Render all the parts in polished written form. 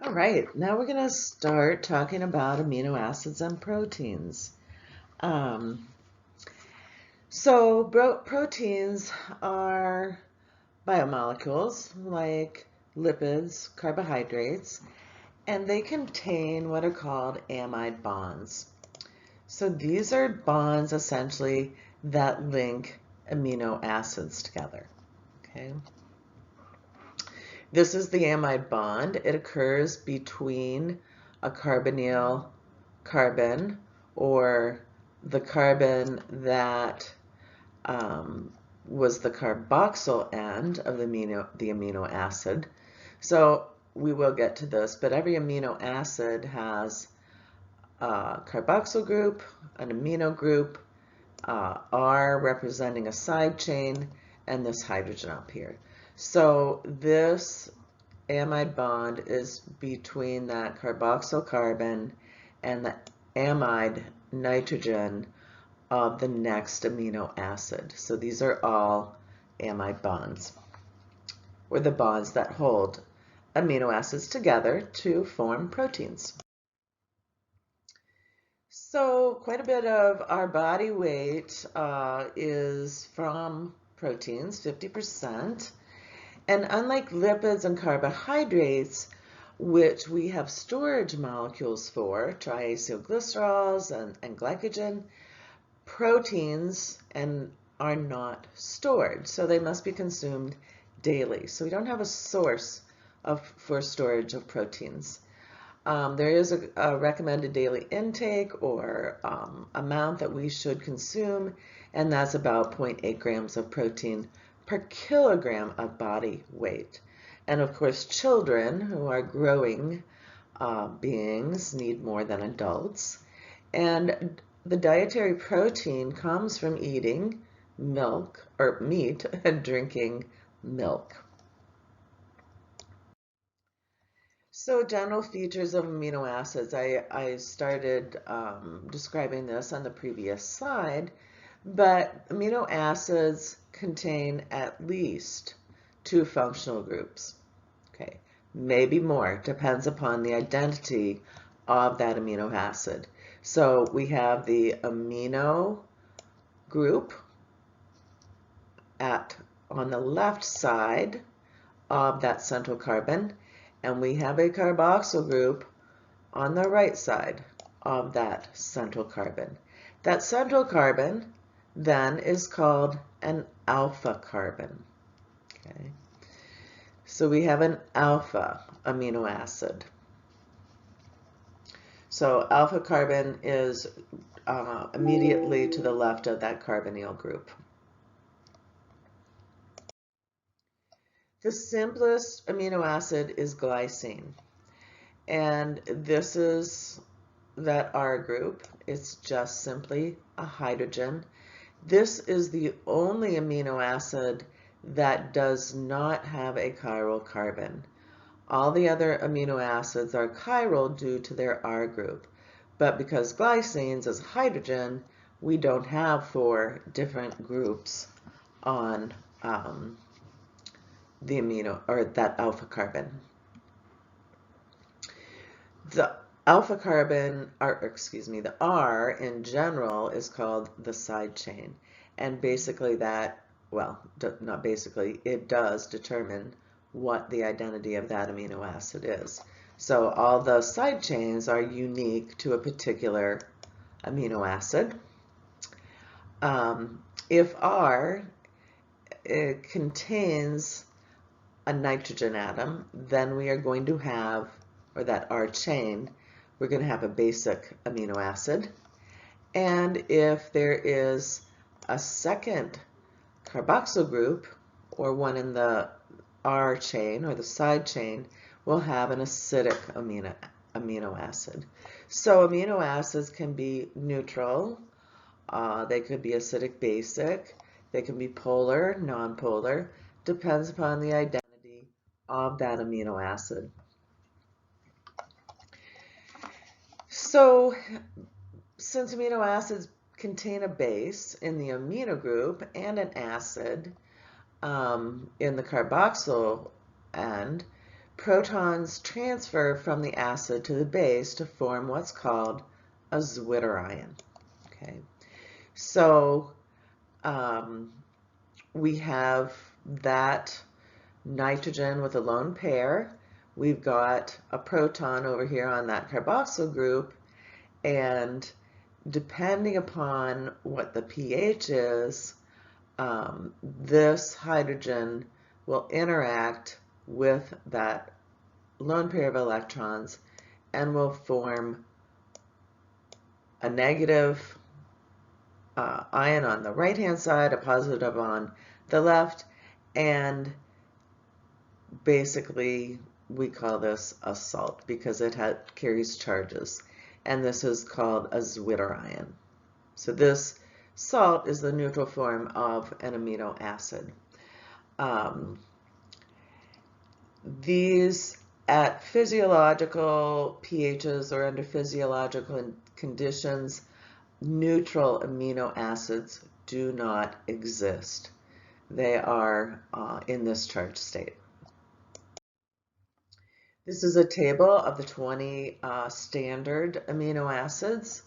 All right, now we're going to start talking about amino acids and proteins. Um, Proteins are biomolecules like lipids, carbohydrates, and they contain what are called amide bonds. So these are bonds essentially that link amino acids together. Okay. This is the amide bond. It occurs between a carbonyl carbon, or the carbon that was the carboxyl end of the amino acid. So we will get to this, but every amino acid has a carboxyl group, an amino group, R representing a side chain, and this hydrogen up here. So this amide bond is between that carboxyl carbon and the amide nitrogen of the next amino acid. So these are all amide bonds, or the bonds that hold amino acids together to form proteins. So quite a bit of our body weight is from proteins, 50%. And unlike lipids and carbohydrates, which we have storage molecules for, triacylglycerols and glycogen, proteins are not stored, so they must be consumed daily. So we don't have a source for storage of proteins. There is a recommended daily intake or amount that we should consume, and that's about 0.8 grams of protein per kilogram of body weight. And of course, children who are growing beings need more than adults. And the dietary protein comes from eating milk or meat and drinking milk. So general features of amino acids, I started describing this on the previous slide, but amino acids contain at least 2 functional groups. Okay, maybe more, depends upon the identity of that amino acid. So we have the amino group on the left side of that central carbon, and we have a carboxyl group on the right side of that central carbon. That central carbon then is called an alpha carbon. Okay. So we have an alpha amino acid. So alpha carbon is immediately to the left of that carbonyl group. The simplest amino acid is glycine, and this is that R group. It's just simply a hydrogen. This is the only amino acid that does not have a chiral carbon. All the other amino acids are chiral due to their R group, but because glycines is hydrogen, we don't have 4 different groups on the amino, or that alpha carbon. The alpha carbon, or excuse me, the R in general is called the side chain. And basically that, well, not basically, it does determine what the identity of that amino acid is. So all the side chains are unique to a particular amino acid. If R contains a nitrogen atom, then we are going to have, or that R chain, we're going to have a basic amino acid. And if there is a second carboxyl group, or one in the R chain or the side chain, we'll have an acidic amino acid. So amino acids can be neutral, they could be acidic basic, they can be polar, nonpolar, depends upon the identity of that amino acid. So since amino acids contain a base in the amino group and an acid in the carboxyl end, protons transfer from the acid to the base to form what's called a zwitterion. Okay, so we have that nitrogen with a lone pair. We've got a proton over here on that carboxyl group, and depending upon what the pH is, this hydrogen will interact with that lone pair of electrons and will form a negative ion on the right-hand side, a positive on the left, and basically we call this a salt because it carries charges, and this is called a zwitterion. So this salt is the neutral form of an amino acid. These at physiological pHs or under physiological conditions, neutral amino acids do not exist. They are in this charged state. This is a table of the 20 standard amino acids.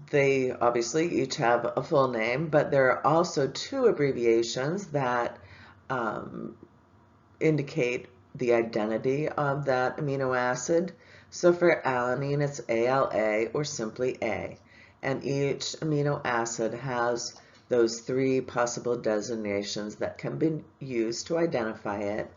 They obviously each have a full name, but there are also two abbreviations that indicate the identity of that amino acid. So for alanine, it's ALA or simply A. And each amino acid has those three possible designations that can be used to identify it.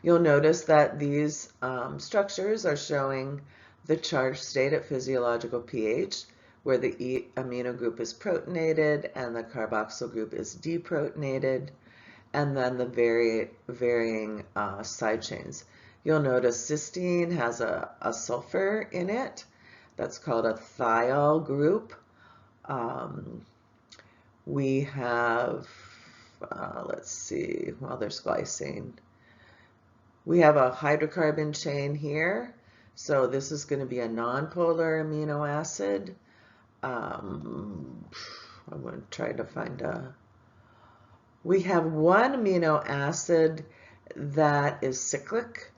You'll notice that these structures are showing the charged state at physiological pH, where the amino group is protonated and the carboxyl group is deprotonated, and then the varying side chains. You'll notice cysteine has a sulfur in it. That's called a thiol group. We have, let's see, well, there's glycine. We have a hydrocarbon chain here. So this is going to be a nonpolar amino acid. I'm going to try to find a... We have one amino acid that is cyclic,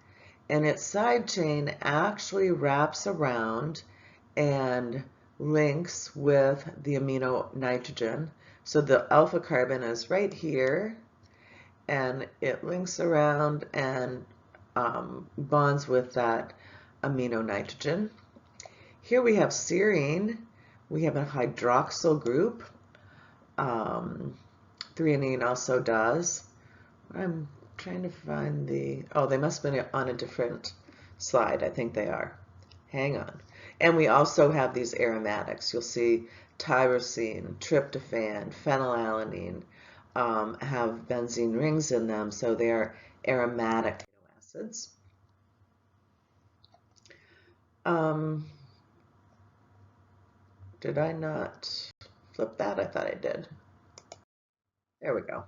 and its side chain actually wraps around and links with the amino nitrogen. So the alpha carbon is right here, and it links around and bonds with that amino nitrogen. Here we have serine. We have a hydroxyl group. Threonine also does. I'm trying to find the, oh, they must have been on a different slide. I think they are. Hang on. And we also have these aromatics. You'll see tyrosine, tryptophan, phenylalanine have benzene rings in them, so they are aromatic amino acids. Did I not flip that? I thought I did. There we go.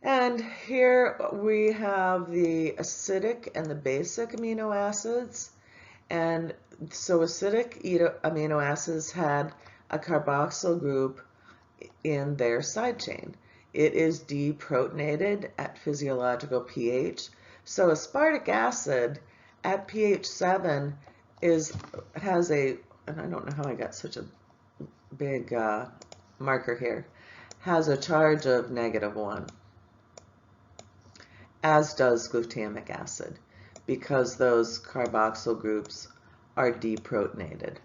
And here we have the acidic and the basic amino acids. And so acidic amino acids had a carboxyl group in their side chain. It is deprotonated at physiological pH. So aspartic acid at pH 7 has a, and I don't know how I got such a big marker here, has a charge of -1, as does glutamic acid, because those carboxyl groups are deprotonated.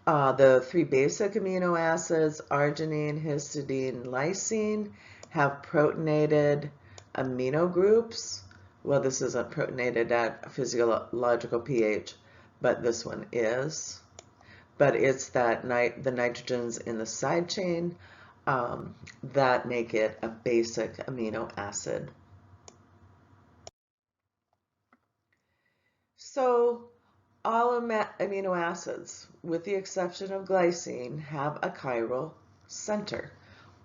The three basic amino acids, arginine, histidine, lysine, have protonated amino groups. Well, this isn't protonated at physiological pH, but this one is. But it's that the nitrogens in the side chain that make it a basic amino acid. So all amino acids, with the exception of glycine, have a chiral center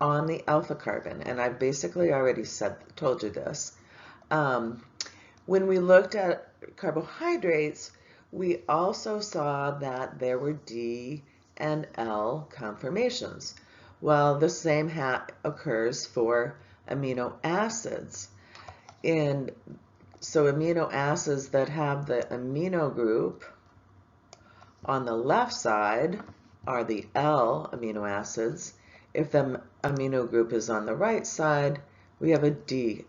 on the alpha carbon, and I've basically already told you this. When we looked at carbohydrates, we also saw that there were D and L conformations. Well, the same occurs for amino acids. And so amino acids that have the amino group on the left side are the L amino acids. If the amino group is on the right side, we have a D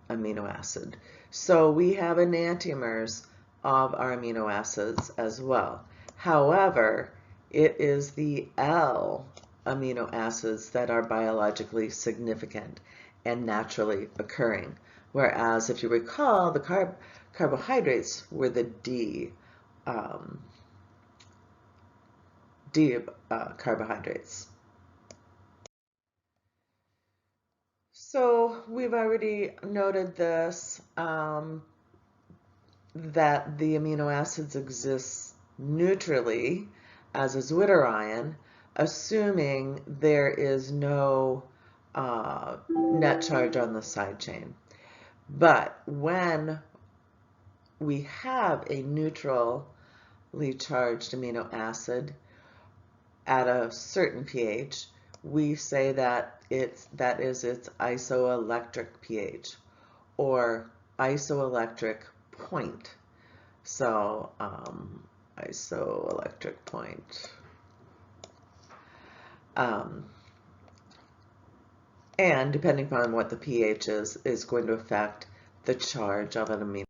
amino acid. So we have enantiomers of our amino acids as well. However, it is the L amino acids that are biologically significant and naturally occurring. Whereas, if you recall, the carbohydrates were the D carbohydrates. So we've already noted this, that the amino acids exist neutrally as a zwitterion, assuming there is no net charge on the side chain. But when we have a neutrally charged amino acid at a certain pH, we say that that is its isoelectric pH or isoelectric point. So isoelectric point. And depending upon what the pH is going to affect the charge of an amino